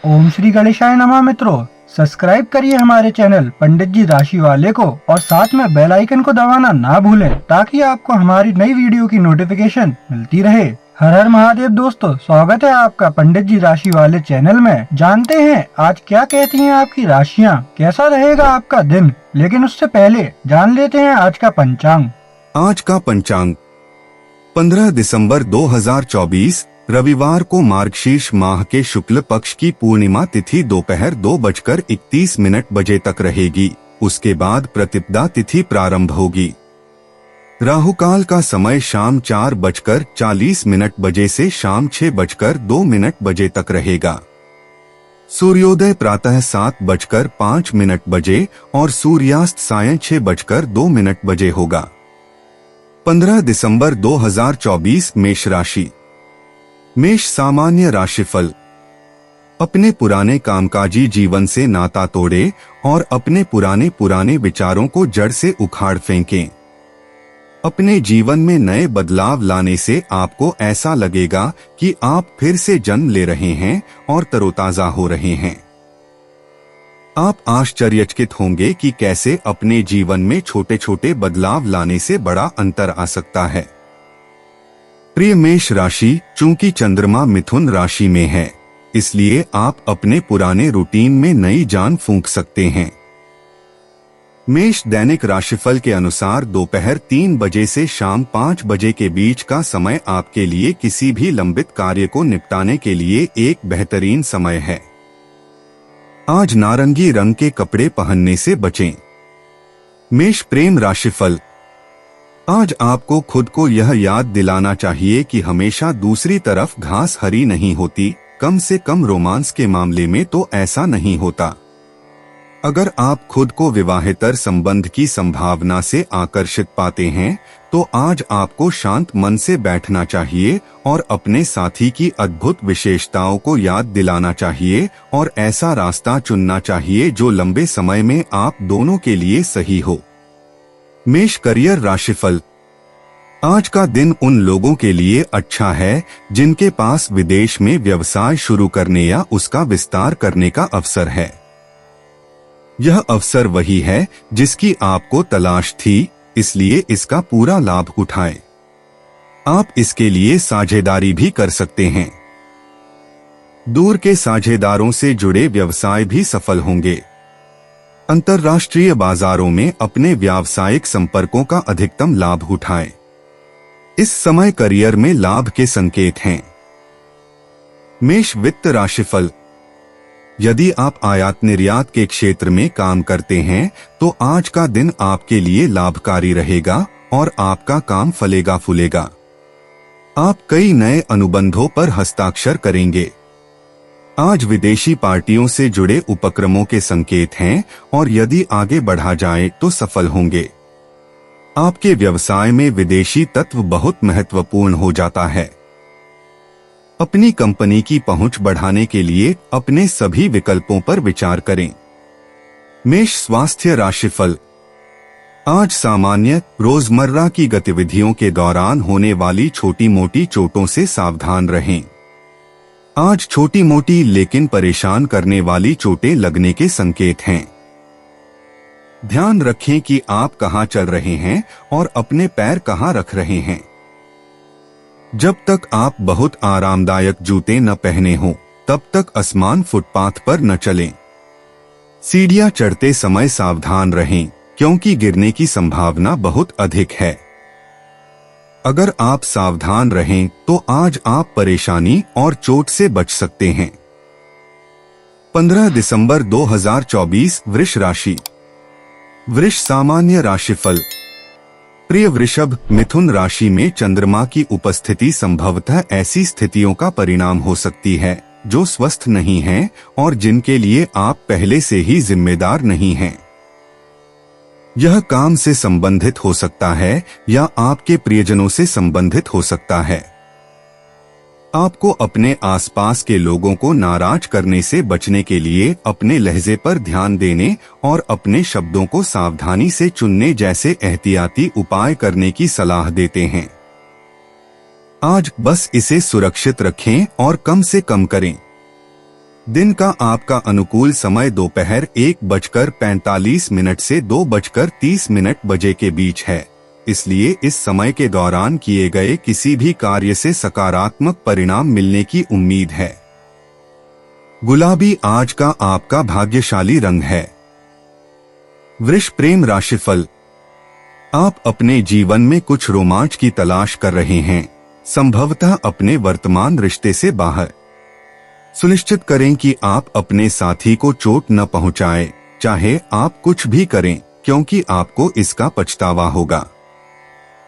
ओम श्री गणेशाय नमः। मित्रों, सब्सक्राइब करिए हमारे चैनल पंडित जी राशि वाले को और साथ में बेल आइकन को दबाना ना भूलें ताकि आपको हमारी नई वीडियो की नोटिफिकेशन मिलती रहे। हर हर महादेव दोस्तों, स्वागत है आपका पंडित जी राशि वाले चैनल में। जानते हैं आज क्या कहती हैं आपकी राशियां, कैसा रहेगा आपका दिन। लेकिन उससे पहले जान लेते हैं आज का पंचांग। आज का पंचांग 15 दिसंबर 2024 रविवार को मार्गशीर्ष माह के शुक्ल पक्ष की पूर्णिमा तिथि दोपहर 2:31 बजे तक रहेगी। उसके बाद प्रतिपदा तिथि प्रारंभ होगी। राहुकाल का समय शाम 4:40 बजे से शाम 6:02 बजे तक रहेगा। सूर्योदय प्रातः 7:05 बजे और सूर्यास्त सायं 6:02 बजे होगा। 15 दिसंबर 2024 मेष राशि। मेष सामान्य राशिफल। अपने पुराने कामकाजी जीवन से नाता तोड़े और अपने पुराने विचारों को जड़ से उखाड़ फेंकें। अपने जीवन में नए बदलाव लाने से आपको ऐसा लगेगा कि आप फिर से जन्म ले रहे हैं और तरोताजा हो रहे हैं। आप आश्चर्यचकित होंगे कि कैसे अपने जीवन में छोटे छोटे बदलाव लाने से बड़ा अंतर आ सकता है। प्रिय मेष राशि, चूंकि चंद्रमा मिथुन राशि में है, इसलिए आप अपने पुराने रूटीन में नई जान फूंक सकते हैं। मेष दैनिक राशिफल के अनुसार दोपहर 3 बजे से शाम 5 बजे के बीच का समय आपके लिए किसी भी लंबित कार्य को निपटाने के लिए एक बेहतरीन समय है। आज नारंगी रंग के कपड़े पहनने से बचें। मेष प्रेम राशिफल। आज आपको खुद को यह याद दिलाना चाहिए कि हमेशा दूसरी तरफ घास हरी नहीं होती। कम से कम रोमांस के मामले में तो ऐसा नहीं होता। अगर आप खुद को विवाहेतर संबंध की संभावना से आकर्षित पाते हैं तो आज आपको शांत मन से बैठना चाहिए और अपने साथी की अद्भुत विशेषताओं को याद दिलाना चाहिए और ऐसा रास्ता चुनना चाहिए जो लंबे समय में आप दोनों के लिए सही हो। मेष करियर राशिफल। आज का दिन उन लोगों के लिए अच्छा है जिनके पास विदेश में व्यवसाय शुरू करने या उसका विस्तार करने का अवसर है। यह अवसर वही है जिसकी आपको तलाश थी, इसलिए इसका पूरा लाभ उठाएं। आप इसके लिए साझेदारी भी कर सकते हैं। दूर के साझेदारों से जुड़े व्यवसाय भी सफल होंगे। अंतर्राष्ट्रीय बाजारों में अपने व्यावसायिक संपर्कों का अधिकतम लाभ उठाएं। इस समय करियर में लाभ के संकेत हैं। मेष वित्त राशिफल। यदि आप आयात निर्यात के क्षेत्र में काम करते हैं तो आज का दिन आपके लिए लाभकारी रहेगा और आपका काम फलेगा फूलेगा। आप कई नए अनुबंधों पर हस्ताक्षर करेंगे। आज विदेशी पार्टियों से जुड़े उपक्रमों के संकेत हैं और यदि आगे बढ़ा जाए तो सफल होंगे। आपके व्यवसाय में विदेशी तत्व बहुत महत्वपूर्ण हो जाता है। अपनी कंपनी की पहुंच बढ़ाने के लिए अपने सभी विकल्पों पर विचार करें। मेष स्वास्थ्य राशिफल। आज सामान्य रोजमर्रा की गतिविधियों के दौरान होने वाली छोटी मोटी चोटों से सावधान रहें। आज छोटी मोटी लेकिन परेशान करने वाली चोटें लगने के संकेत हैं। ध्यान रखें कि आप कहां चल रहे हैं और अपने पैर कहां रख रहे हैं। जब तक आप बहुत आरामदायक जूते न पहने हों, तब तक असमान फुटपाथ पर न चलें। सीढ़ियां चढ़ते समय सावधान रहें क्योंकि गिरने की संभावना बहुत अधिक है। अगर आप सावधान रहें तो आज आप परेशानी और चोट से बच सकते हैं। 15 दिसंबर 2024 वृष राशि। वृष सामान्य राशिफल। प्रिय वृषभ, मिथुन राशि में चंद्रमा की उपस्थिति संभवतः ऐसी स्थितियों का परिणाम हो सकती है जो स्वस्थ नहीं हैं और जिनके लिए आप पहले से ही जिम्मेदार नहीं हैं। यह काम से संबंधित हो सकता है या आपके प्रियजनों से संबंधित हो सकता है। आपको अपने आसपास के लोगों को नाराज करने से बचने के लिए अपने लहजे पर ध्यान देने और अपने शब्दों को सावधानी से चुनने जैसे एहतियाती उपाय करने की सलाह देते हैं। आज बस इसे सुरक्षित रखें और कम से कम करें। दिन का आपका अनुकूल समय दोपहर 1:45 से 2:30 बजे के बीच है, इसलिए इस समय के दौरान किए गए किसी भी कार्य से सकारात्मक परिणाम मिलने की उम्मीद है। गुलाबी आज का आपका भाग्यशाली रंग है। वृष प्रेम राशिफल। आप अपने जीवन में कुछ रोमांच की तलाश कर रहे हैं, संभवतः अपने वर्तमान रिश्ते से बाहर। सुनिश्चित करें कि आप अपने साथी को चोट न पहुंचाएं, चाहे आप कुछ भी करें, क्योंकि आपको इसका पछतावा होगा।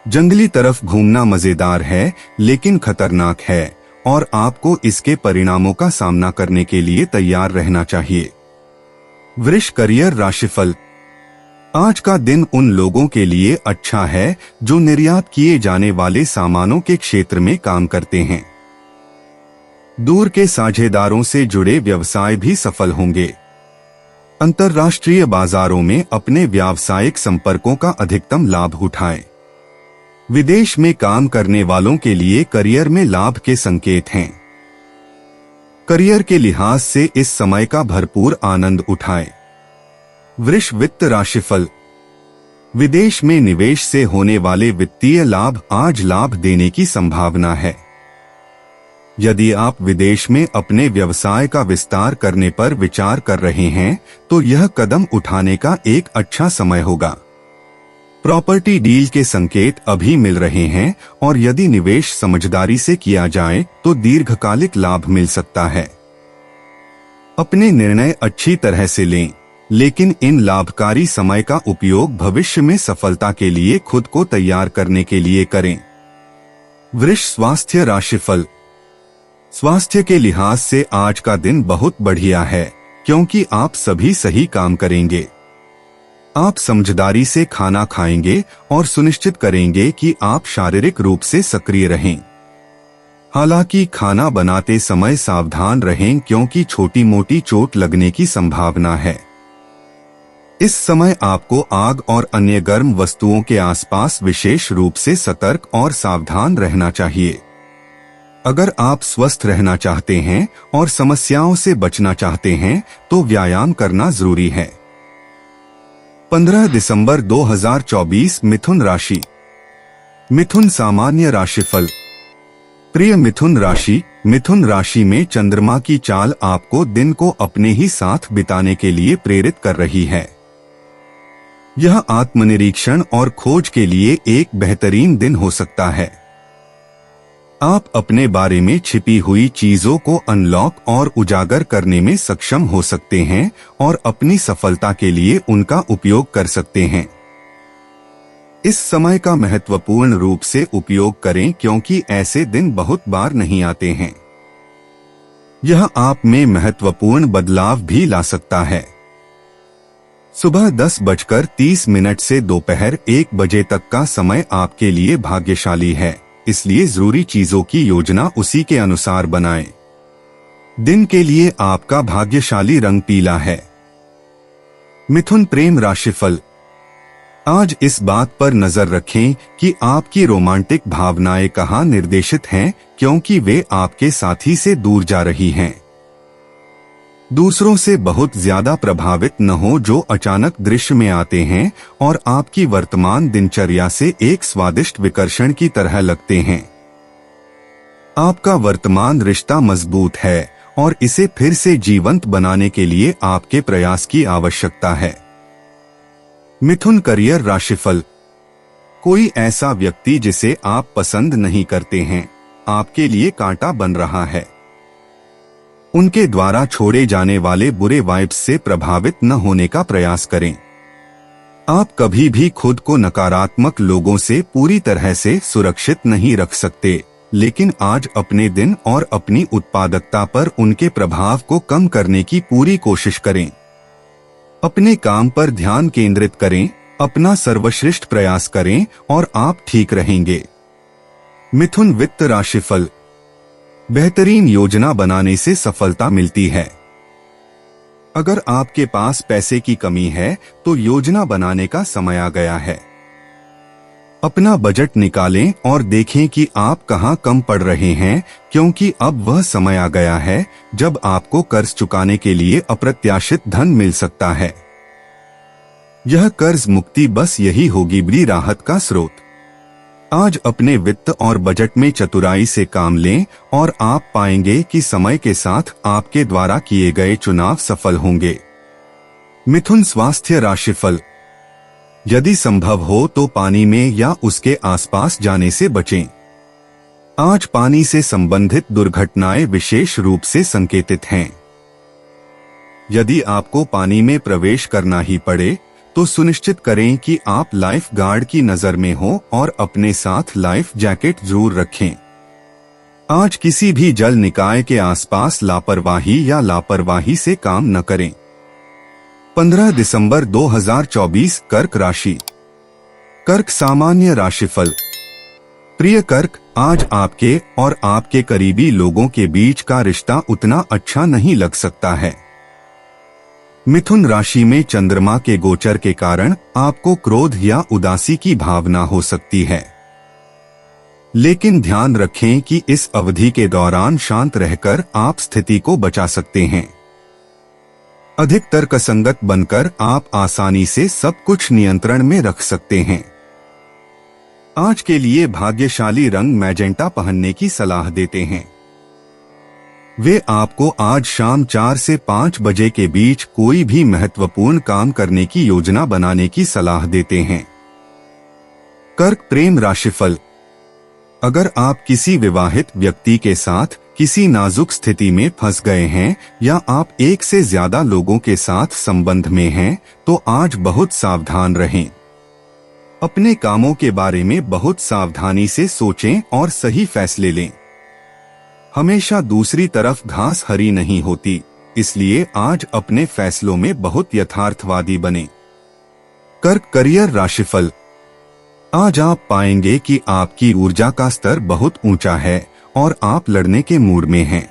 जंगली तरफ घूमना मजेदार है लेकिन खतरनाक है और आपको इसके परिणामों का सामना करने के लिए तैयार रहना चाहिए। वृष करियर राशिफल। आज का दिन उन लोगों के लिए अच्छा है जो निर्यात किए जाने वाले सामानों के क्षेत्र में काम करते हैं। दूर के साझेदारों से जुड़े व्यवसाय भी सफल होंगे। अंतर्राष्ट्रीय बाजारों में अपने व्यावसायिक संपर्कों का अधिकतम लाभ उठाएं। विदेश में काम करने वालों के लिए करियर में लाभ के संकेत हैं। करियर के लिहाज से इस समय का भरपूर आनंद उठाएं। वृष वित्त राशिफल। विदेश में निवेश से होने वाले वित्तीय लाभ आज लाभ देने की संभावना है। यदि आप विदेश में अपने व्यवसाय का विस्तार करने पर विचार कर रहे हैं तो यह कदम उठाने का एक अच्छा समय होगा। प्रॉपर्टी डील के संकेत अभी मिल रहे हैं और यदि निवेश समझदारी से किया जाए तो दीर्घकालिक लाभ मिल सकता है। अपने निर्णय अच्छी तरह से लें, लेकिन इन लाभकारी समय का उपयोग भविष्य में सफलता के लिए खुद को तैयार करने के लिए करें। वृष स्वास्थ्य राशिफल। स्वास्थ्य के लिहाज से आज का दिन बहुत बढ़िया है, क्योंकि आप सभी सही काम करेंगे। आप समझदारी से खाना खाएंगे और सुनिश्चित करेंगे कि आप शारीरिक रूप से सक्रिय रहें। हालांकि खाना बनाते समय सावधान रहें, क्योंकि छोटी मोटी चोट लगने की संभावना है। इस समय आपको आग और अन्य गर्म वस्तुओं के आसपास विशेष रूप से सतर्क और सावधान रहना चाहिए। अगर आप स्वस्थ रहना चाहते हैं और समस्याओं से बचना चाहते हैं तो व्यायाम करना जरूरी है। 15 दिसंबर 2024 मिथुन राशि। मिथुन सामान्य राशिफल। प्रिय मिथुन राशि में चंद्रमा की चाल आपको दिन को अपने ही साथ बिताने के लिए प्रेरित कर रही है। यह आत्मनिरीक्षण और खोज के लिए एक बेहतरीन दिन हो सकता है। आप अपने बारे में छिपी हुई चीजों को अनलॉक और उजागर करने में सक्षम हो सकते हैं और अपनी सफलता के लिए उनका उपयोग कर सकते हैं। इस समय का महत्वपूर्ण रूप से उपयोग करें, क्योंकि ऐसे दिन बहुत बार नहीं आते हैं। यह आप में महत्वपूर्ण बदलाव भी ला सकता है। सुबह 10:30 से दोपहर 1 बजे तक का समय आपके लिए भाग्यशाली है, इसलिए जरूरी चीजों की योजना उसी के अनुसार बनाएं। दिन के लिए आपका भाग्यशाली रंग पीला है। मिथुन प्रेम राशिफल। आज इस बात पर नजर रखें कि आपकी रोमांटिक भावनाएं कहां निर्देशित हैं, क्योंकि वे आपके साथी से दूर जा रही हैं। दूसरों से बहुत ज्यादा प्रभावित न हो जो अचानक दृश्य में आते हैं और आपकी वर्तमान दिनचर्या से एक स्वादिष्ट विकर्षण की तरह लगते हैं। आपका वर्तमान रिश्ता मजबूत है और इसे फिर से जीवंत बनाने के लिए आपके प्रयास की आवश्यकता है। मिथुन करियर राशिफल। कोई ऐसा व्यक्ति जिसे आप पसंद नहीं करते हैं आपके लिए कांटा बन रहा है। उनके द्वारा छोड़े जाने वाले बुरे वाइब्स से प्रभावित न होने का प्रयास करें। आप कभी भी खुद को नकारात्मक लोगों से पूरी तरह से सुरक्षित नहीं रख सकते, लेकिन आज अपने दिन और अपनी उत्पादकता पर उनके प्रभाव को कम करने की पूरी कोशिश करें। अपने काम पर ध्यान केंद्रित करें, अपना सर्वश्रेष्ठ प्रयास करें और आप ठीक रहेंगे। मिथुन वित्त राशिफल। बेहतरीन योजना बनाने से सफलता मिलती है। अगर आपके पास पैसे की कमी है तो योजना बनाने का समय आ गया है। अपना बजट निकालें और देखें कि आप कहां कम पड़ रहे हैं, क्योंकि अब वह समय आ गया है जब आपको कर्ज चुकाने के लिए अप्रत्याशित धन मिल सकता है। यह कर्ज मुक्ति बस यही होगी बड़ी राहत का स्रोत। आज अपने वित्त और बजट में चतुराई से काम लें और आप पाएंगे कि समय के साथ आपके द्वारा किए गए चुनाव सफल होंगे। मिथुन स्वास्थ्य राशिफल। यदि संभव हो तो पानी में या उसके आसपास जाने से बचें। आज पानी से संबंधित दुर्घटनाएं विशेष रूप से संकेतित हैं। यदि आपको पानी में प्रवेश करना ही पड़े तो सुनिश्चित करें कि आप लाइफ गार्ड की नजर में हो और अपने साथ लाइफ जैकेट जरूर रखें। आज किसी भी जल निकाय के आसपास लापरवाही या लापरवाही से काम न करें। 15 दिसंबर 2024 कर्क राशि। कर्क सामान्य राशिफल। प्रिय कर्क, आज आपके और आपके करीबी लोगों के बीच का रिश्ता उतना अच्छा नहीं लग सकता है। मिथुन राशि में चंद्रमा के गोचर के कारण आपको क्रोध या उदासी की भावना हो सकती है, लेकिन ध्यान रखें कि इस अवधि के दौरान शांत रहकर आप स्थिति को बचा सकते हैं। अधिक तर्कसंगत बनकर आप आसानी से सब कुछ नियंत्रण में रख सकते हैं। आज के लिए भाग्यशाली रंग मैजेंटा पहनने की सलाह देते हैं। वे आपको आज शाम 4 से 5 बजे के बीच कोई भी महत्वपूर्ण काम करने की योजना बनाने की सलाह देते हैं। कर्क प्रेम राशिफल। अगर आप किसी विवाहित व्यक्ति के साथ किसी नाजुक स्थिति में फंस गए हैं या आप एक से ज्यादा लोगों के साथ संबंध में हैं, तो आज बहुत सावधान रहें। अपने कामों के बारे में बहुत सावधानी से सोचें और सही फैसले लें। हमेशा दूसरी तरफ घास हरी नहीं होती, इसलिए आज अपने फैसलों में बहुत यथार्थवादी बने। कर्क करियर राशिफल। आज आप पाएंगे कि आपकी ऊर्जा का स्तर बहुत ऊंचा है और आप लड़ने के मूड में हैं।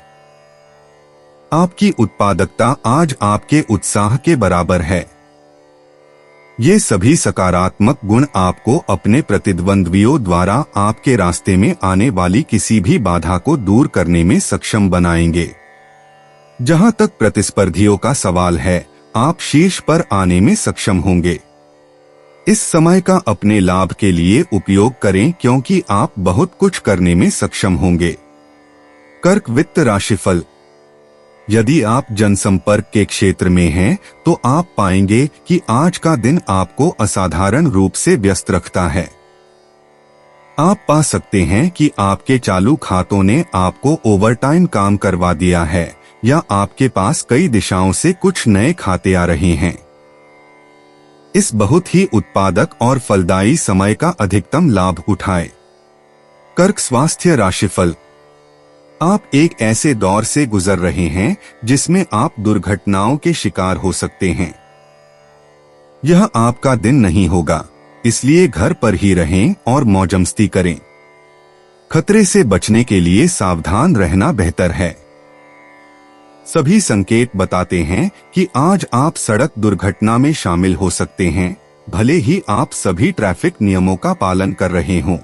आपकी उत्पादकता आज आपके उत्साह के बराबर है। ये सभी सकारात्मक गुण आपको अपने प्रतिद्वंद्वियों द्वारा आपके रास्ते में आने वाली किसी भी बाधा को दूर करने में सक्षम बनाएंगे। जहां तक प्रतिस्पर्धियों का सवाल है, आप शीर्ष पर आने में सक्षम होंगे। इस समय का अपने लाभ के लिए उपयोग करें, क्योंकि आप बहुत कुछ करने में सक्षम होंगे। कर्क वित्त राशिफल। यदि आप जनसंपर्क के क्षेत्र में हैं, तो आप पाएंगे कि आज का दिन आपको असाधारण रूप से व्यस्त रखता है। आप पा सकते हैं कि आपके चालू खातों ने आपको ओवरटाइम काम करवा दिया है या आपके पास कई दिशाओं से कुछ नए खाते आ रहे हैं। इस बहुत ही उत्पादक और फलदायी समय का अधिकतम लाभ उठाएं। कर्क स्वास्थ्य राशिफल। आप एक ऐसे दौर से गुजर रहे हैं जिसमें आप दुर्घटनाओं के शिकार हो सकते हैं। यह आपका दिन नहीं होगा, इसलिए घर पर ही रहें और मौजमस्ती करें। खतरे से बचने के लिए सावधान रहना बेहतर है। सभी संकेत बताते हैं कि आज आप सड़क दुर्घटना में शामिल हो सकते हैं, भले ही आप सभी ट्रैफिक नियमों का पालन कर रहे हों।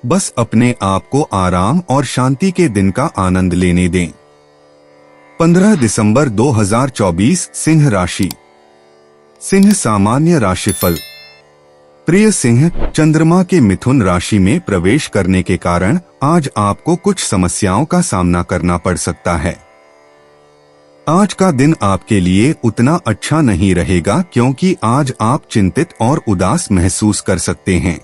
बस अपने आप को आराम और शांति के दिन का आनंद लेने दें। 15 दिसंबर 2024 सिंह राशि। सिंह सामान्य राशिफल। प्रिय सिंह, चंद्रमा के मिथुन राशि में प्रवेश करने के कारण आज आपको कुछ समस्याओं का सामना करना पड़ सकता है। आज का दिन आपके लिए उतना अच्छा नहीं रहेगा, क्योंकि आज आप चिंतित और उदास महसूस कर सकते हैं।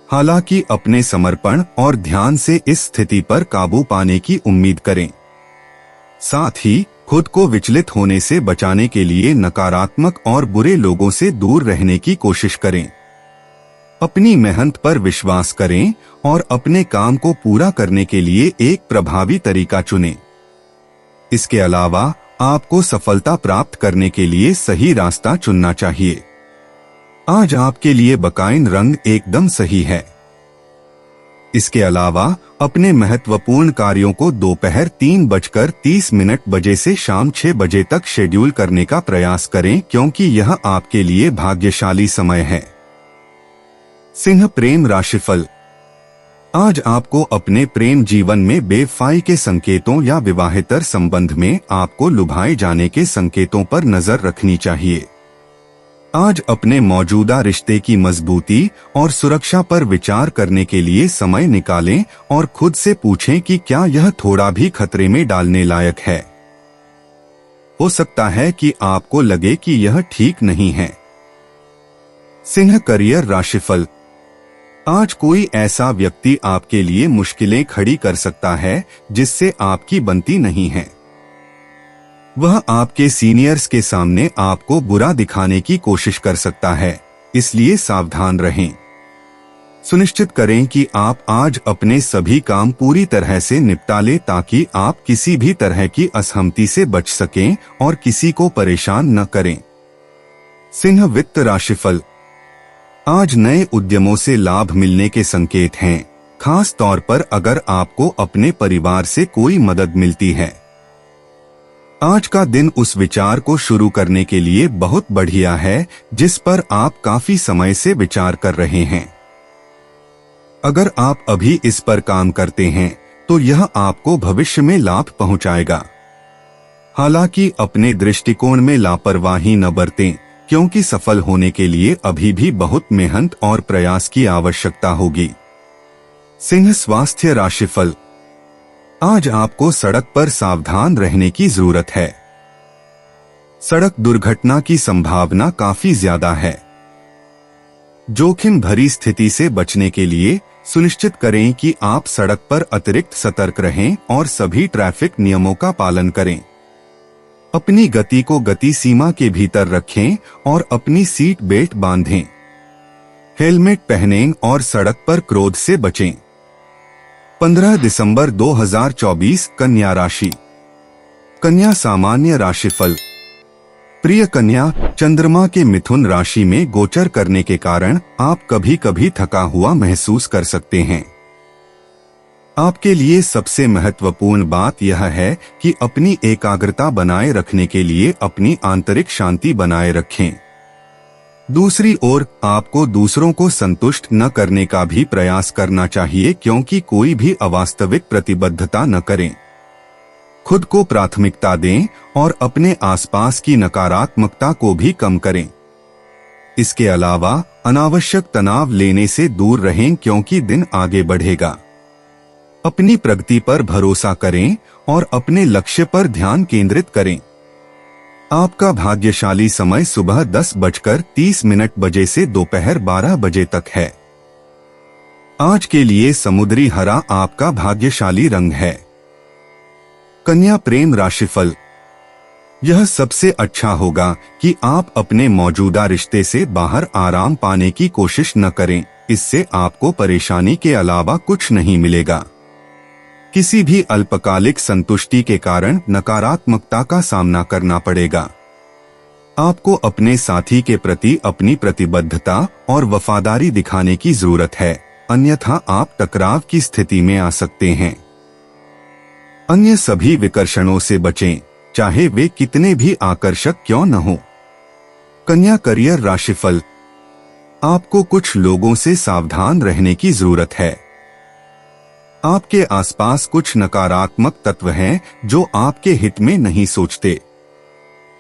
हालांकि अपने समर्पण और ध्यान से इस स्थिति पर काबू पाने की उम्मीद करें। साथ ही खुद को विचलित होने से बचाने के लिए नकारात्मक और बुरे लोगों से दूर रहने की कोशिश करें। अपनी मेहनत पर विश्वास करें और अपने काम को पूरा करने के लिए एक प्रभावी तरीका चुनें। इसके अलावा आपको सफलता प्राप्त करने के लिए सही रास्ता चुनना चाहिए। आज आपके लिए बकाइन रंग एकदम सही है। इसके अलावा अपने महत्वपूर्ण कार्यों को दोपहर 3:30 बजे से शाम 6 बजे तक शेड्यूल करने का प्रयास करें, क्योंकि यह आपके लिए भाग्यशाली समय है। सिंह प्रेम राशिफल। आज आपको अपने प्रेम जीवन में बेवफाई के संकेतों या विवाहेतर संबंध में आपको लुभाए जाने के संकेतों पर नजर रखनी चाहिए। आज अपने मौजूदा रिश्ते की मजबूती और सुरक्षा पर विचार करने के लिए समय निकालें और खुद से पूछें कि क्या यह थोड़ा भी खतरे में डालने लायक है। हो सकता है कि आपको लगे कि यह ठीक नहीं है। सिंह करियर राशिफल। आज कोई ऐसा व्यक्ति आपके लिए मुश्किलें खड़ी कर सकता है जिससे आपकी बनती नहीं है। वह आपके सीनियर्स के सामने आपको बुरा दिखाने की कोशिश कर सकता है, इसलिए सावधान रहें। सुनिश्चित करें कि आप आज अपने सभी काम पूरी तरह से निपटा लें ताकि आप किसी भी तरह की असहमति से बच सकें और किसी को परेशान न करें। सिंह वित्त राशिफल। आज नए उद्यमों से लाभ मिलने के संकेत हैं, खास तौर पर अगर आपको अपने परिवार से कोई मदद मिलती है। आज का दिन उस विचार को शुरू करने के लिए बहुत बढ़िया है जिस पर आप काफी समय से विचार कर रहे हैं। अगर आप अभी इस पर काम करते हैं तो यह आपको भविष्य में लाभ पहुंचाएगा। हालांकि अपने दृष्टिकोण में लापरवाही न बरतें, क्योंकि सफल होने के लिए अभी भी बहुत मेहनत और प्रयास की आवश्यकता होगी। सिंह स्वास्थ्य राशिफल। आज आपको सड़क पर सावधान रहने की जरूरत है। सड़क दुर्घटना की संभावना काफी ज्यादा है। जोखिम भरी स्थिति से बचने के लिए सुनिश्चित करें कि आप सड़क पर अतिरिक्त सतर्क रहें और सभी ट्रैफिक नियमों का पालन करें। अपनी गति को गति सीमा के भीतर रखें और अपनी सीट बेल्ट बांधें। हेलमेट पहनें और सड़क पर क्रोध से बचें। 15 दिसंबर 2024 कन्या राशि। कन्या सामान्य राशिफल। प्रिय कन्या, चंद्रमा के मिथुन राशि में गोचर करने के कारण आप कभी कभी थका हुआ महसूस कर सकते हैं। आपके लिए सबसे महत्वपूर्ण बात यह है कि अपनी एकाग्रता बनाए रखने के लिए अपनी आंतरिक शांति बनाए रखें। दूसरी ओर आपको दूसरों को संतुष्ट न करने का भी प्रयास करना चाहिए, क्योंकि कोई भी अवास्तविक प्रतिबद्धता न करें। खुद को प्राथमिकता दें और अपने आसपास की नकारात्मकता को भी कम करें। इसके अलावा अनावश्यक तनाव लेने से दूर रहें, क्योंकि दिन आगे बढ़ेगा। अपनी प्रगति पर भरोसा करें और अपने लक्ष्य पर ध्यान केंद्रित करें। आपका भाग्यशाली समय सुबह 10:30 बजे से दोपहर 12 बजे तक है। आज के लिए समुद्री हरा आपका भाग्यशाली रंग है। कन्या प्रेम राशिफल। यह सबसे अच्छा होगा कि आप अपने मौजूदा रिश्ते से बाहर आराम पाने की कोशिश न करें, इससे आपको परेशानी के अलावा कुछ नहीं मिलेगा। किसी भी अल्पकालिक संतुष्टि के कारण नकारात्मकता का सामना करना पड़ेगा। आपको अपने साथी के प्रति अपनी प्रतिबद्धता और वफादारी दिखाने की जरूरत है, अन्यथा आप टकराव की स्थिति में आ सकते हैं। अन्य सभी विकर्षणों से बचें, चाहे वे कितने भी आकर्षक क्यों न हो। कन्या करियर राशिफल। आपको कुछ लोगों से सावधान रहने की जरूरत है। आपके आसपास कुछ नकारात्मक तत्व हैं जो आपके हित में नहीं सोचते।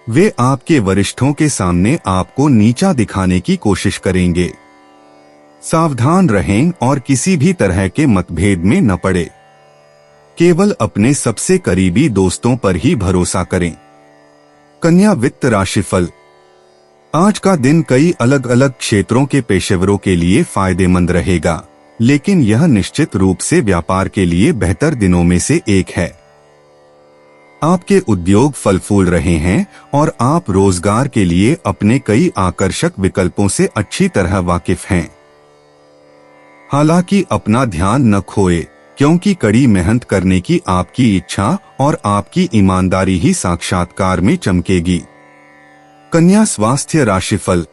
वे आपके वरिष्ठों के सामने आपको नीचा दिखाने की कोशिश करेंगे। सावधान रहें और किसी भी तरह के मतभेद में न पड़े। केवल अपने सबसे करीबी दोस्तों पर ही भरोसा करें। कन्या वित्त राशिफल। आज का दिन कई अलग अलग क्षेत्रों के पेशेवरों के लिए फायदेमंद रहेगा, लेकिन यह निश्चित रूप से व्यापार के लिए बेहतर दिनों में से एक है। आपके उद्योग फल फूल रहे हैं और आप रोजगार के लिए अपने कई आकर्षक विकल्पों से अच्छी तरह वाकिफ हैं। हालांकि अपना ध्यान न खोए, क्योंकि कड़ी मेहनत करने की आपकी इच्छा और आपकी ईमानदारी ही साक्षात्कार में चमकेगी। कन्या स्वास्थ्य राशिफल।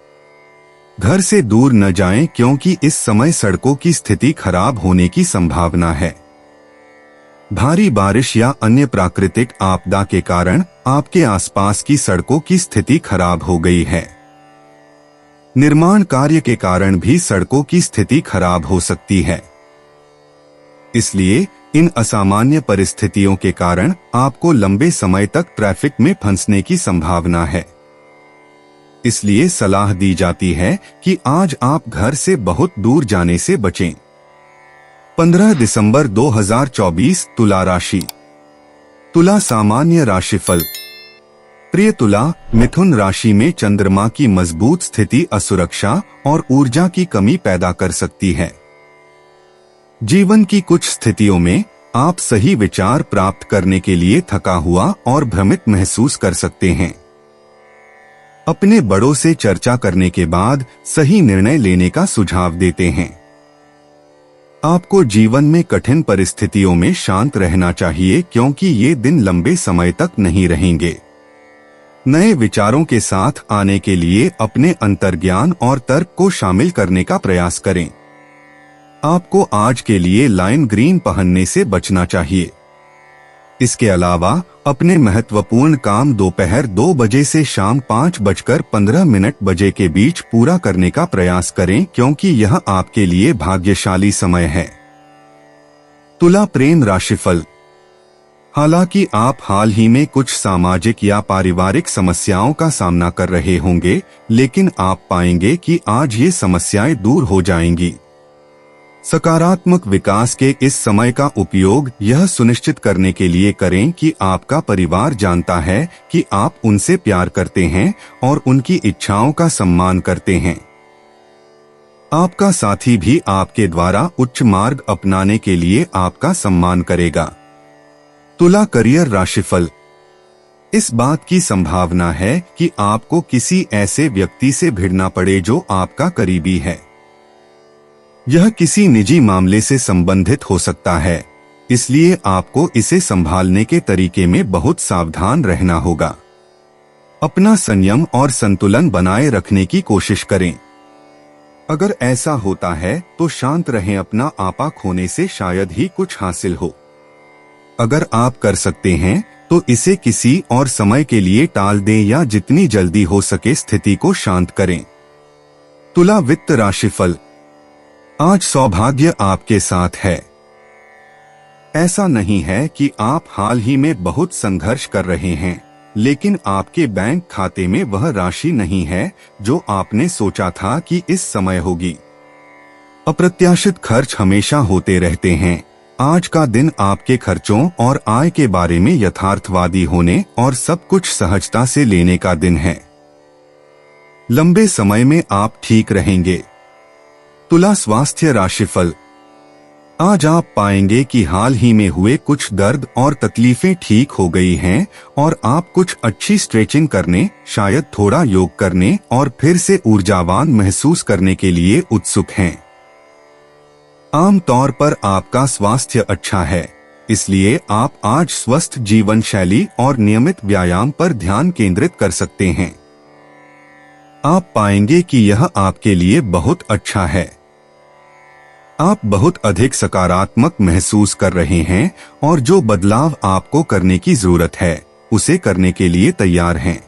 घर से दूर न जाएं, क्योंकि इस समय सड़कों की स्थिति खराब होने की संभावना है। भारी बारिश या अन्य प्राकृतिक आपदा के कारण आपके आसपास की सड़कों की स्थिति खराब हो गई है। निर्माण कार्य के कारण भी सड़कों की स्थिति खराब हो सकती है। इसलिए इन असामान्य परिस्थितियों के कारण आपको लंबे समय तक ट्रैफिक में फंसने की संभावना है। इसलिए सलाह दी जाती है कि आज आप घर से बहुत दूर जाने से बचें। 15 दिसंबर 2024 तुला राशि। तुला सामान्य राशिफल। प्रिय तुला, मिथुन राशि में चंद्रमा की मजबूत स्थिति असुरक्षा और ऊर्जा की कमी पैदा कर सकती है। जीवन की कुछ स्थितियों में आप सही विचार प्राप्त करने के लिए थका हुआ और भ्रमित महसूस कर सकते हैं। अपने बड़ों से चर्चा करने के बाद सही निर्णय लेने का सुझाव देते हैं। आपको जीवन में कठिन परिस्थितियों में शांत रहना चाहिए क्योंकि ये दिन लंबे समय तक नहीं रहेंगे। नए विचारों के साथ आने के लिए अपने अंतर्ज्ञान और तर्क को शामिल करने का प्रयास करें। आपको आज के लिए लाइम ग्रीन पहनने से बचना चाहिए। इसके अलावा अपने महत्वपूर्ण काम दोपहर 2 बजे से शाम 5:15 के बीच पूरा करने का प्रयास करें क्योंकि यह आपके लिए भाग्यशाली समय है। तुला प्रेम राशिफल। हालांकि आप हाल ही में कुछ सामाजिक या पारिवारिक समस्याओं का सामना कर रहे होंगे, लेकिन आप पाएंगे कि आज ये समस्याएं दूर हो जाएंगी। सकारात्मक विकास के इस समय का उपयोग यह सुनिश्चित करने के लिए करें कि आपका परिवार जानता है कि आप उनसे प्यार करते हैं और उनकी इच्छाओं का सम्मान करते हैं। आपका साथी भी आपके द्वारा उच्च मार्ग अपनाने के लिए आपका सम्मान करेगा। तुला करियर राशिफल। इस बात की संभावना है कि आपको किसी ऐसे व्यक्ति से भिड़ना पड़े जो आपका करीबी है। यह किसी निजी मामले से संबंधित हो सकता है, इसलिए आपको इसे संभालने के तरीके में बहुत सावधान रहना होगा। अपना संयम और संतुलन बनाए रखने की कोशिश करें। अगर ऐसा होता है तो शांत रहें, अपना आपा खोने से शायद ही कुछ हासिल हो। अगर आप कर सकते हैं तो इसे किसी और समय के लिए टाल दें या जितनी जल्दी हो सके स्थिति को शांत करें। तुला वित्त राशिफल। आज सौभाग्य आपके साथ है। ऐसा नहीं है कि आप हाल ही में बहुत संघर्ष कर रहे हैं, लेकिन आपके बैंक खाते में वह राशि नहीं है जो आपने सोचा था कि इस समय होगी। अप्रत्याशित खर्च हमेशा होते रहते हैं। आज का दिन आपके खर्चों और आय के बारे में यथार्थवादी होने और सब कुछ सहजता से लेने का दिन है। लंबे समय में आप ठीक रहेंगे। तुला स्वास्थ्य राशिफल। आज आप पाएंगे कि हाल ही में हुए कुछ दर्द और तकलीफें ठीक हो गई हैं और आप कुछ अच्छी स्ट्रेचिंग करने, शायद थोड़ा योग करने और फिर से ऊर्जावान महसूस करने के लिए उत्सुक हैं। आम तौर पर आपका स्वास्थ्य अच्छा है, इसलिए आप आज स्वस्थ जीवन शैली और नियमित व्यायाम पर ध्यान केंद्रित कर सकते हैं। आप पाएंगे कि यह आपके लिए बहुत अच्छा है। आप बहुत अधिक सकारात्मक महसूस कर रहे हैं और जो बदलाव आपको करने की जरूरत है उसे करने के लिए तैयार हैं।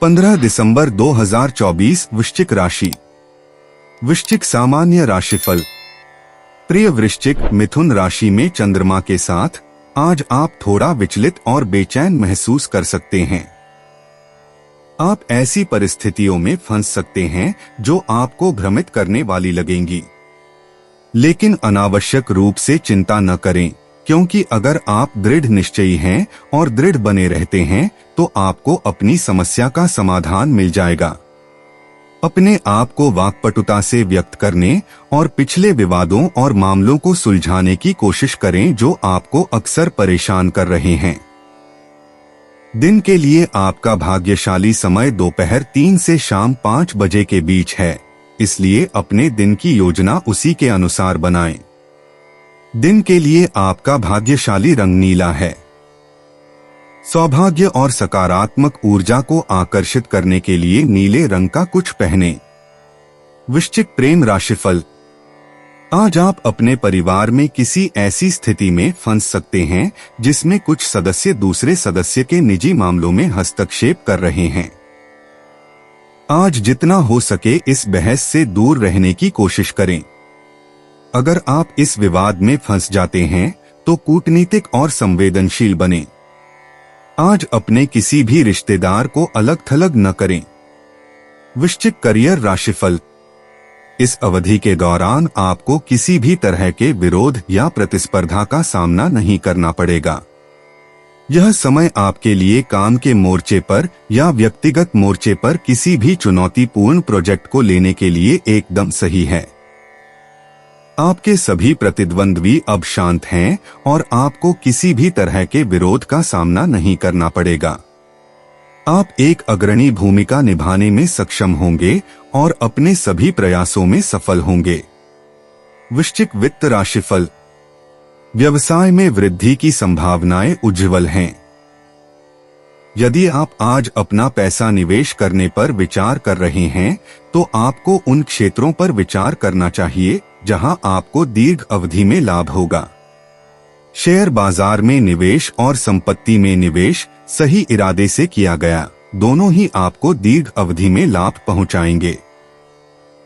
15 दिसंबर 2024 वृश्चिक राशि। वृश्चिक सामान्य राशिफल। प्रिय वृश्चिक, मिथुन राशि में चंद्रमा के साथ आज आप थोड़ा विचलित और बेचैन महसूस कर सकते हैं। आप ऐसी परिस्थितियों में फंस सकते हैं जो आपको भ्रमित करने वाली लगेंगी, लेकिन अनावश्यक रूप से चिंता न करें, क्योंकि अगर आप दृढ़ निश्चयी हैं और दृढ़ बने रहते हैं तो आपको अपनी समस्या का समाधान मिल जाएगा। अपने आप को वाक्पटुता से व्यक्त करने और पिछले विवादों और मामलों को सुलझाने की कोशिश करें जो आपको अक्सर परेशान कर रहे हैं। दिन के लिए आपका भाग्यशाली समय दोपहर 3 से शाम 5 बजे के बीच है, इसलिए अपने दिन की योजना उसी के अनुसार बनाएं। दिन के लिए आपका भाग्यशाली रंग नीला है। सौभाग्य और सकारात्मक ऊर्जा को आकर्षित करने के लिए नीले रंग का कुछ पहने। वृश्चिक प्रेम राशिफल। आज आप अपने परिवार में किसी ऐसी स्थिति में फंस सकते हैं जिसमें कुछ सदस्य दूसरे सदस्य के निजी मामलों में हस्तक्षेप कर रहे हैं। आज जितना हो सके इस बहस से दूर रहने की कोशिश करें। अगर आप इस विवाद में फंस जाते हैं तो कूटनीतिक और संवेदनशील बने। आज अपने किसी भी रिश्तेदार को अलग थलग न करें। वृश्चिक करियर राशिफल। इस अवधि के दौरान आपको किसी भी तरह के विरोध या प्रतिस्पर्धा का सामना नहीं करना पड़ेगा। यह समय आपके लिए काम के मोर्चे पर या व्यक्तिगत मोर्चे पर किसी भी चुनौतीपूर्ण प्रोजेक्ट को लेने के लिए एकदम सही है। आपके सभी प्रतिद्वंद्वी अब शांत हैं और आपको किसी भी तरह के विरोध का सामना नहीं करना पड़ेगा। आप एक अग्रणी भूमिका निभाने में सक्षम होंगे और अपने सभी प्रयासों में सफल होंगे। वृश्चिक वित्त राशिफल। व्यवसाय में वृद्धि की संभावनाएं उज्ज्वल हैं। यदि आप आज अपना पैसा निवेश करने पर विचार कर रहे हैं तो आपको उन क्षेत्रों पर विचार करना चाहिए जहां आपको दीर्घ अवधि में लाभ होगा। शेयर बाजार में निवेश और संपत्ति में निवेश सही इरादे से किया गया, दोनों ही आपको दीर्घ अवधि में लाभ पहुंचाएंगे।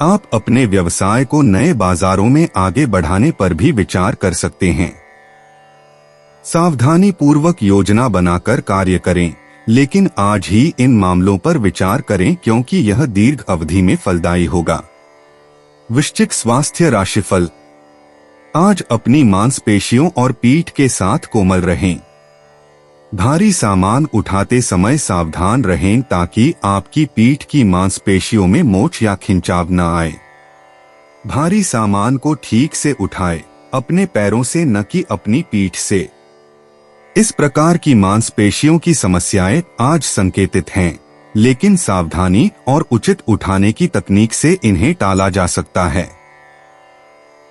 आप अपने व्यवसाय को नए बाजारों में आगे बढ़ाने पर भी विचार कर सकते हैं। सावधानी पूर्वक योजना बनाकर कार्य करें, लेकिन आज ही इन मामलों पर विचार करें क्योंकि यह दीर्घ अवधि में फलदायी होगा। वृश्चिक स्वास्थ्य राशिफल। आज अपनी मांसपेशियों और पीठ के साथ कोमल रहें। भारी सामान उठाते समय सावधान रहें ताकि आपकी पीठ की मांसपेशियों में मोच या खिंचाव न आए। भारी सामान को ठीक से उठाएं, अपने पैरों से न कि अपनी पीठ से। इस प्रकार की मांसपेशियों की समस्याएं आज संकेतित हैं, लेकिन सावधानी और उचित उठाने की तकनीक से इन्हें टाला जा सकता है।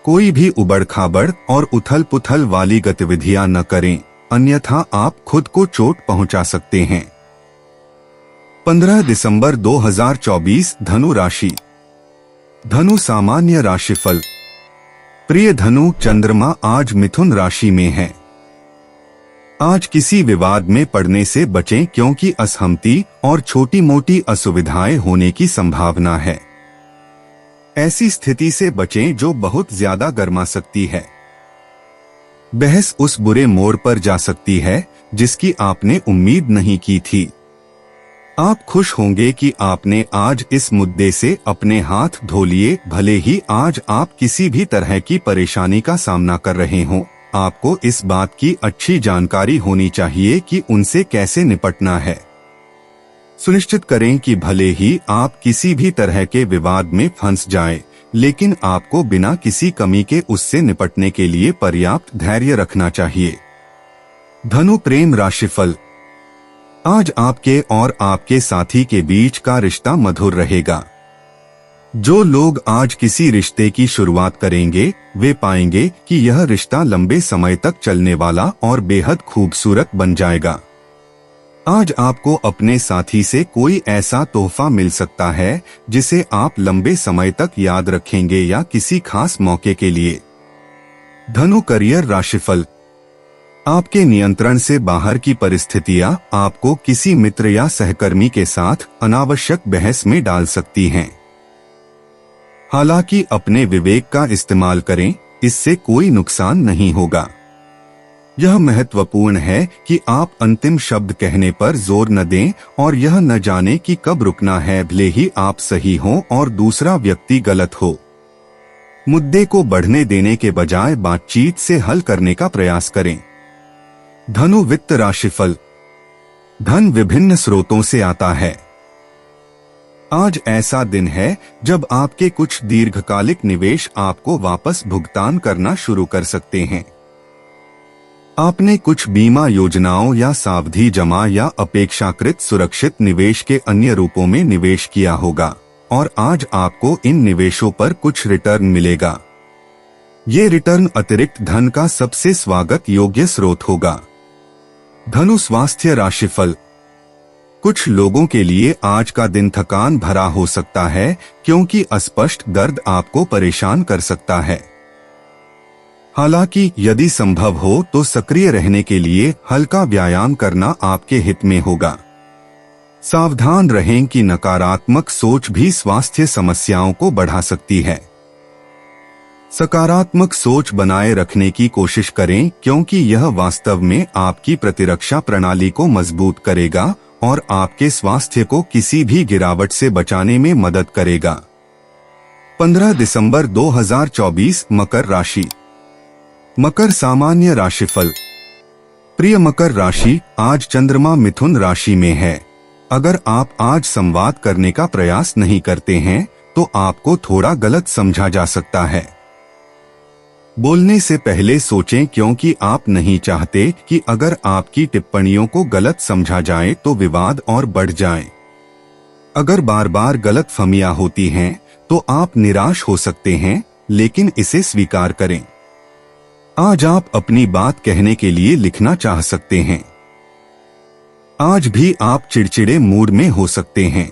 कोई भी उबड़-खाबड़ और उथल-पुथल वाली गतिविधियां न करें, अन्यथा आप खुद को चोट पहुंचा सकते हैं। 15 दिसंबर 2024 धनु राशि। धनु सामान्य राशिफल। प्रिय धनु, चंद्रमा आज मिथुन राशि में है। आज किसी विवाद में पड़ने से बचें क्योंकि असहमति और छोटी मोटी असुविधाएं होने की संभावना है। ऐसी स्थिति से बचें जो बहुत ज्यादा गर्मा सकती है। बहस उस बुरे मोड़ पर जा सकती है जिसकी आपने उम्मीद नहीं की थी। आप खुश होंगे कि आपने आज इस मुद्दे से अपने हाथ धो लिए। भले ही आज आप किसी भी तरह की परेशानी का सामना कर रहे हों, आपको इस बात की अच्छी जानकारी होनी चाहिए कि उनसे कैसे निपटना है। सुनिश्चित करें कि भले ही आप किसी भी तरह के विवाद में फंस जाएं, लेकिन आपको बिना किसी कमी के उससे निपटने के लिए पर्याप्त धैर्य रखना चाहिए। धनु प्रेम राशिफल। आज आपके और आपके साथी के बीच का रिश्ता मधुर रहेगा। जो लोग आज किसी रिश्ते की शुरुआत करेंगे वे पाएंगे कि यह रिश्ता लंबे समय तक चलने वाला और बेहद खूबसूरत बन जाएगा। आज आपको अपने साथी से कोई ऐसा तोहफा मिल सकता है जिसे आप लंबे समय तक याद रखेंगे या किसी खास मौके के लिए। धनु करियर राशिफल। आपके नियंत्रण से बाहर की परिस्थितियां आपको किसी मित्र या सहकर्मी के साथ अनावश्यक बहस में डाल सकती हैं। हालांकि अपने विवेक का इस्तेमाल करें, इससे कोई नुकसान नहीं होगा। यह महत्वपूर्ण है कि आप अंतिम शब्द कहने पर जोर न दें और यह न जाने कि कब रुकना है, भले ही आप सही हों और दूसरा व्यक्ति गलत हो। मुद्दे को बढ़ने देने के बजाय बातचीत से हल करने का प्रयास करें। धनु वित्त राशिफल। धन विभिन्न स्रोतों से आता है। आज ऐसा दिन है जब आपके कुछ दीर्घकालिक निवेश आपको वापस भुगतान करना शुरू कर सकते हैं। आपने कुछ बीमा योजनाओं या सावधि जमा या अपेक्षाकृत सुरक्षित निवेश के अन्य रूपों में निवेश किया होगा और आज आपको इन निवेशों पर कुछ रिटर्न मिलेगा। ये रिटर्न अतिरिक्त धन का सबसे स्वागत योग्य स्रोत होगा। धनु स्वास्थ्य राशिफल। कुछ लोगों के लिए आज का दिन थकान भरा हो सकता है क्योंकि अस्पष्ट दर्द आपको परेशान कर सकता है। हालांकि यदि संभव हो तो सक्रिय रहने के लिए हल्का व्यायाम करना आपके हित में होगा। सावधान रहें कि नकारात्मक सोच भी स्वास्थ्य समस्याओं को बढ़ा सकती है। सकारात्मक सोच बनाए रखने की कोशिश करें क्योंकि यह वास्तव में आपकी प्रतिरक्षा प्रणाली को मजबूत करेगा और आपके स्वास्थ्य को किसी भी गिरावट से बचाने में मदद करेगा। 15 दिसंबर 2024 मकर राशि। मकर सामान्य राशिफल। प्रिय मकर राशि, आज चंद्रमा मिथुन राशि में है। अगर आप आज संवाद करने का प्रयास नहीं करते हैं तो आपको थोड़ा गलत समझा जा सकता है। बोलने से पहले सोचें क्योंकि आप नहीं चाहते कि अगर आपकी टिप्पणियों को गलत समझा जाए तो विवाद और बढ़ जाए। अगर बार बार गलतफहमियां होती हैं तो आप निराश हो सकते हैं, लेकिन इसे स्वीकार करें। आज आप अपनी बात कहने के लिए लिखना चाह सकते हैं। आज भी आप चिड़चिड़े मूड में हो सकते हैं।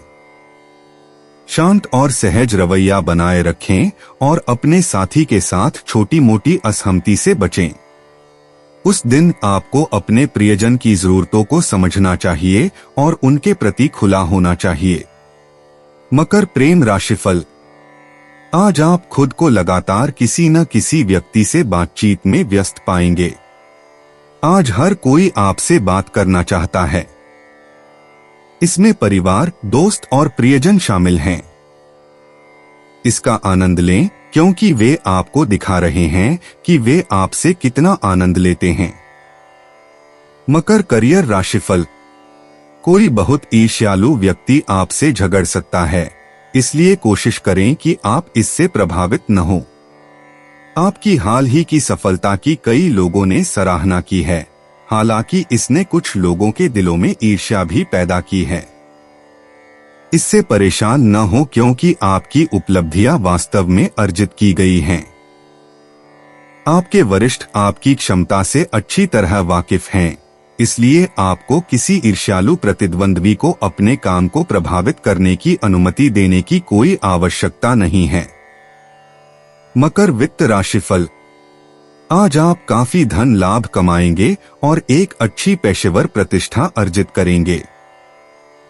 शांत और सहज रवैया बनाए रखें और अपने साथी के साथ छोटी मोटी असहमति से बचें। उस दिन आपको अपने प्रियजन की जरूरतों को समझना चाहिए और उनके प्रति खुला होना चाहिए। मकर प्रेम राशिफल। आज आप खुद को लगातार किसी न किसी व्यक्ति से बातचीत में व्यस्त पाएंगे। आज हर कोई आपसे बात करना चाहता है। इसमें परिवार, दोस्त और प्रियजन शामिल हैं। इसका आनंद लें क्योंकि वे आपको दिखा रहे हैं कि वे आपसे कितना आनंद लेते हैं। मकर करियर राशिफल। कोई बहुत ईर्ष्यालु व्यक्ति आपसे झगड़ सकता है, इसलिए कोशिश करें कि आप इससे प्रभावित न हो। आपकी हाल ही की सफलता की कई लोगों ने सराहना की है, हालांकि इसने कुछ लोगों के दिलों में ईर्ष्या भी पैदा की है। इससे परेशान न हो क्योंकि आपकी उपलब्धियां वास्तव में अर्जित की गई हैं। आपके वरिष्ठ आपकी क्षमता से अच्छी तरह वाकिफ हैं, इसलिए आपको किसी ईर्ष्यालु प्रतिद्वंद्वी को अपने काम को प्रभावित करने की अनुमति देने की कोई आवश्यकता नहीं है। मकर वित्त राशिफल। आज आप काफी धन लाभ कमाएंगे और एक अच्छी पेशेवर प्रतिष्ठा अर्जित करेंगे।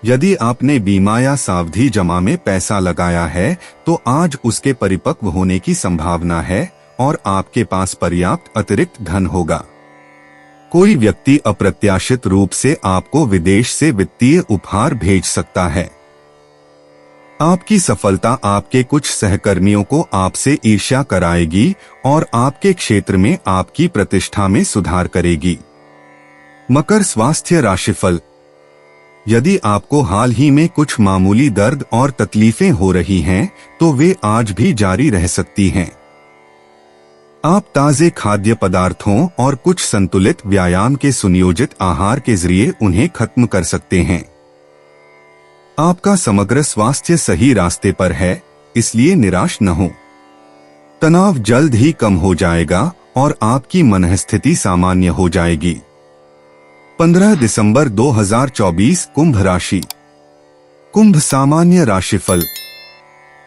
यदि आपने बीमा या सावधि जमा में पैसा लगाया है तो आज उसके परिपक्व होने की संभावना है और आपके पास पर्याप्त अतिरिक्त धन होगा। कोई व्यक्ति अप्रत्याशित रूप से आपको विदेश से वित्तीय उपहार भेज सकता है। आपकी सफलता आपके कुछ सहकर्मियों को आपसे ईर्ष्या कराएगी और आपके क्षेत्र में आपकी प्रतिष्ठा में सुधार करेगी। मकर स्वास्थ्य राशिफल। यदि आपको हाल ही में कुछ मामूली दर्द और तकलीफें हो रही हैं, तो वे आज भी जारी रह सकती हैं। आप ताजे खाद्य पदार्थों और कुछ संतुलित व्यायाम के सुनियोजित आहार के जरिए उन्हें खत्म कर सकते हैं। आपका समग्र स्वास्थ्य सही रास्ते पर है, इसलिए निराश न हो। तनाव जल्द ही कम हो जाएगा और आपकी मनःस्थिति सामान्य हो जाएगी। 15 दिसंबर 2024 कुंभ राशि। कुंभ सामान्य राशिफल।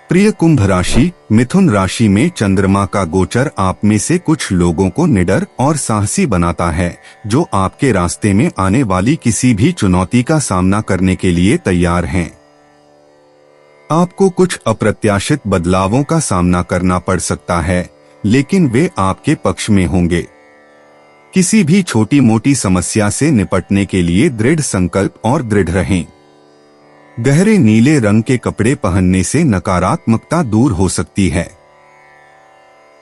प्रिय कुंभ राशि, मिथुन राशि में चंद्रमा का गोचर आप में से कुछ लोगों को निडर और साहसी बनाता है, जो आपके रास्ते में आने वाली किसी भी चुनौती का सामना करने के लिए तैयार हैं। आपको कुछ अप्रत्याशित बदलावों का सामना करना पड़ सकता है, लेकिन वे आपके पक्ष में होंगे। किसी भी छोटी मोटी समस्या से निपटने के लिए दृढ़ संकल्प और दृढ़ रहें। गहरे नीले रंग के कपड़े पहनने से नकारात्मकता दूर हो सकती है।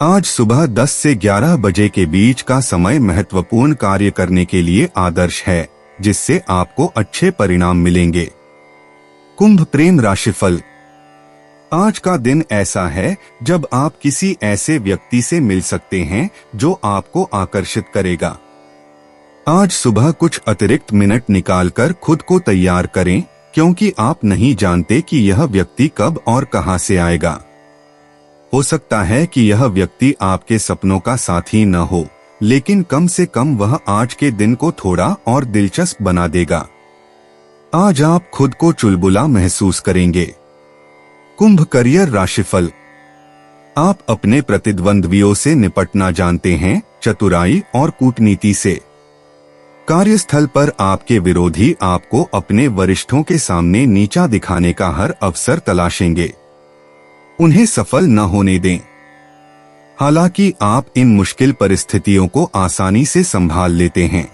आज सुबह 10 से 11 बजे के बीच का समय महत्वपूर्ण कार्य करने के लिए आदर्श है, जिससे आपको अच्छे परिणाम मिलेंगे। कुंभ प्रेम राशिफल। आज का दिन ऐसा है जब आप किसी ऐसे व्यक्ति से मिल सकते हैं जो आपको आकर्षित करेगा। आज सुबह कुछ अतिरिक्त मिनट निकालकर खुद को तैयार करें, क्योंकि आप नहीं जानते कि यह व्यक्ति कब और कहां से आएगा। हो सकता है कि यह व्यक्ति आपके सपनों का साथी न हो, लेकिन कम से कम वह आज के दिन को थोड़ा और दिलचस्प बना देगा। आज आप खुद को चुलबुला महसूस करेंगे। कुंभ करियर राशिफल। आप अपने प्रतिद्वंद्वियों से निपटना जानते हैं, चतुराई और कूटनीति से। कार्यस्थल पर आपके विरोधी आपको अपने वरिष्ठों के सामने नीचा दिखाने का हर अवसर तलाशेंगे। उन्हें सफल न होने दें। हालांकि आप इन मुश्किल परिस्थितियों को आसानी से संभाल लेते हैं।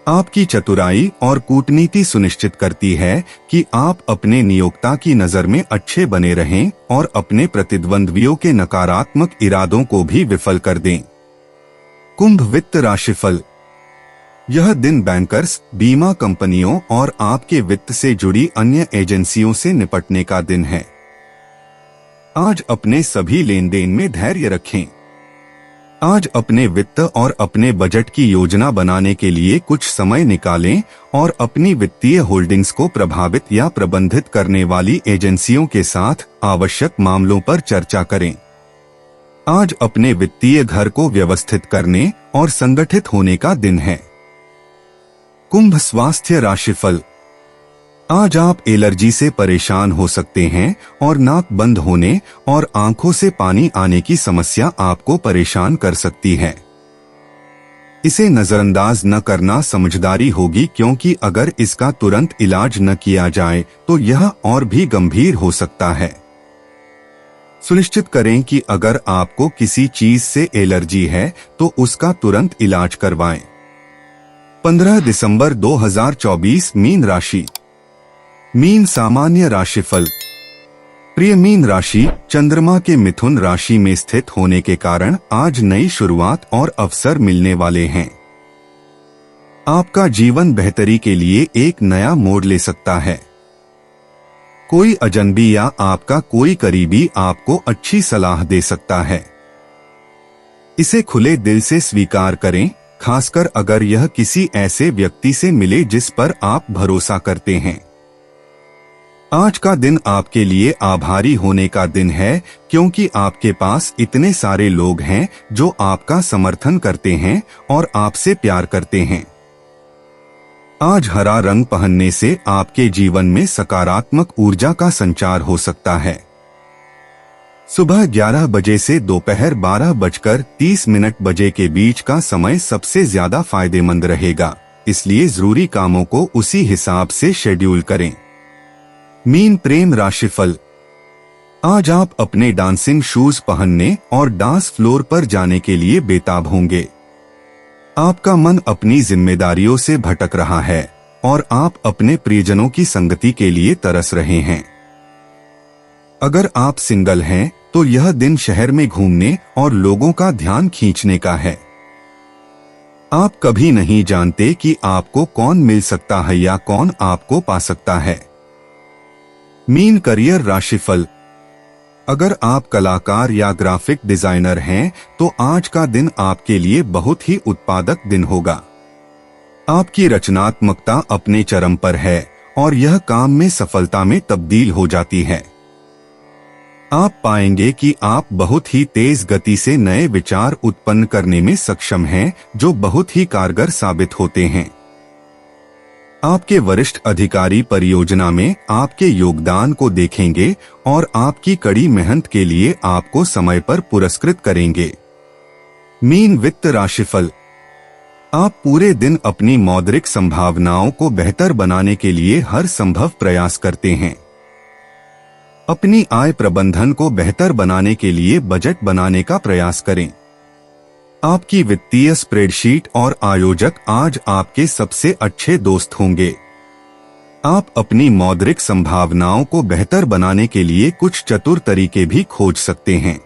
आपकी चतुराई और कूटनीति सुनिश्चित करती है कि आप अपने नियोक्ता की नजर में अच्छे बने रहें और अपने प्रतिद्वंद्वियों के नकारात्मक इरादों को भी विफल कर दें। कुंभ वित्त राशिफल। यह दिन बैंकर्स, बीमा कंपनियों और आपके वित्त से जुड़ी अन्य एजेंसियों से निपटने का दिन है। आज अपने सभी लेन देन में धैर्य रखें। आज अपने वित्त और अपने बजट की योजना बनाने के लिए कुछ समय निकालें और अपनी वित्तीय होल्डिंग्स को प्रभावित या प्रबंधित करने वाली एजेंसियों के साथ आवश्यक मामलों पर चर्चा करें। आज अपने वित्तीय घर को व्यवस्थित करने और संगठित होने का दिन है। कुंभ स्वास्थ्य राशिफल। आज आप एलर्जी से परेशान हो सकते हैं और नाक बंद होने और आंखों से पानी आने की समस्या आपको परेशान कर सकती है। इसे नजरअंदाज न करना समझदारी होगी, क्योंकि अगर इसका तुरंत इलाज न किया जाए तो यह और भी गंभीर हो सकता है। सुनिश्चित करें कि अगर आपको किसी चीज से एलर्जी है तो उसका तुरंत इलाज करवाएं। 15 दिसंबर 2024 मीन राशि। मीन सामान्य राशिफल। प्रिय मीन राशि, चंद्रमा के मिथुन राशि में स्थित होने के कारण आज नई शुरुआत और अवसर मिलने वाले हैं। आपका जीवन बेहतरी के लिए एक नया मोड़ ले सकता है। कोई अजनबी या आपका कोई करीबी आपको अच्छी सलाह दे सकता है। इसे खुले दिल से स्वीकार करें, खासकर अगर यह किसी ऐसे व्यक्ति से मिले जिस पर आप भरोसा करते हैं। आज का दिन आपके लिए आभारी होने का दिन है, क्योंकि आपके पास इतने सारे लोग हैं जो आपका समर्थन करते हैं और आपसे प्यार करते हैं। आज हरा रंग पहनने से आपके जीवन में सकारात्मक ऊर्जा का संचार हो सकता है। सुबह 11 बजे से दोपहर 12:30 बजे के बीच का समय सबसे ज्यादा फायदेमंद रहेगा, इसलिए जरूरी कामों को उसी हिसाब से शेड्यूल करें। मीन प्रेम राशिफल। आज आप अपने डांसिंग शूज पहनने और डांस फ्लोर पर जाने के लिए बेताब होंगे। आपका मन अपनी जिम्मेदारियों से भटक रहा है और आप अपने प्रियजनों की संगति के लिए तरस रहे हैं। अगर आप सिंगल हैं तो यह दिन शहर में घूमने और लोगों का ध्यान खींचने का है। आप कभी नहीं जानते कि आपको कौन मिल सकता है या कौन आपको पा सकता है। मीन करियर राशिफल। अगर आप कलाकार या ग्राफिक डिजाइनर हैं तो आज का दिन आपके लिए बहुत ही उत्पादक दिन होगा। आपकी रचनात्मकता अपने चरम पर है और यह काम में सफलता में तब्दील हो जाती है। आप पाएंगे कि आप बहुत ही तेज गति से नए विचार उत्पन्न करने में सक्षम हैं, जो बहुत ही कारगर साबित होते हैं। आपके वरिष्ठ अधिकारी परियोजना में आपके योगदान को देखेंगे और आपकी कड़ी मेहनत के लिए आपको समय पर पुरस्कृत करेंगे। मीन वित्त राशिफल। आप पूरे दिन अपनी मौद्रिक संभावनाओं को बेहतर बनाने के लिए हर संभव प्रयास करते हैं। अपनी आय प्रबंधन को बेहतर बनाने के लिए बजट बनाने का प्रयास करें। आपकी वित्तीय स्प्रेडशीट और आयोजक आज आपके सबसे अच्छे दोस्त होंगे। आप अपनी मौद्रिक संभावनाओं को बेहतर बनाने के लिए कुछ चतुर तरीके भी खोज सकते हैं।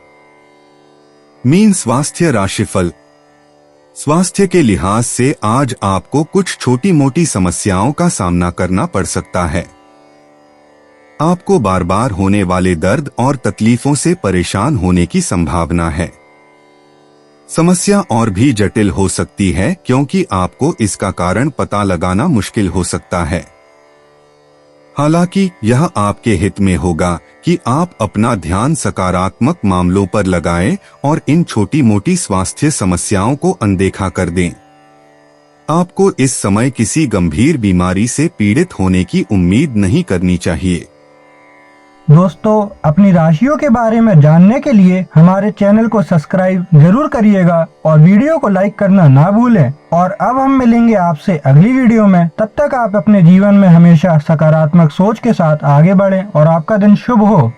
मीन स्वास्थ्य राशिफल। स्वास्थ्य के लिहाज से आज आपको कुछ छोटी मोटी समस्याओं का सामना करना पड़ सकता है। आपको बार बार होने वाले दर्द और तकलीफों से परेशान होने की संभावना है। समस्या और भी जटिल हो सकती है, क्योंकि आपको इसका कारण पता लगाना मुश्किल हो सकता है। हालांकि यह आपके हित में होगा कि आप अपना ध्यान सकारात्मक मामलों पर लगाएं और इन छोटी मोटी स्वास्थ्य समस्याओं को अनदेखा कर दें। आपको इस समय किसी गंभीर बीमारी से पीड़ित होने की उम्मीद नहीं करनी चाहिए। दोस्तों, अपनी राशियों के बारे में जानने के लिए हमारे चैनल को सब्सक्राइब जरूर करिएगा और वीडियो को लाइक करना ना भूलें। और अब हम मिलेंगे आपसे अगली वीडियो में। तब तक आप अपने जीवन में हमेशा सकारात्मक सोच के साथ आगे बढ़ें और आपका दिन शुभ हो।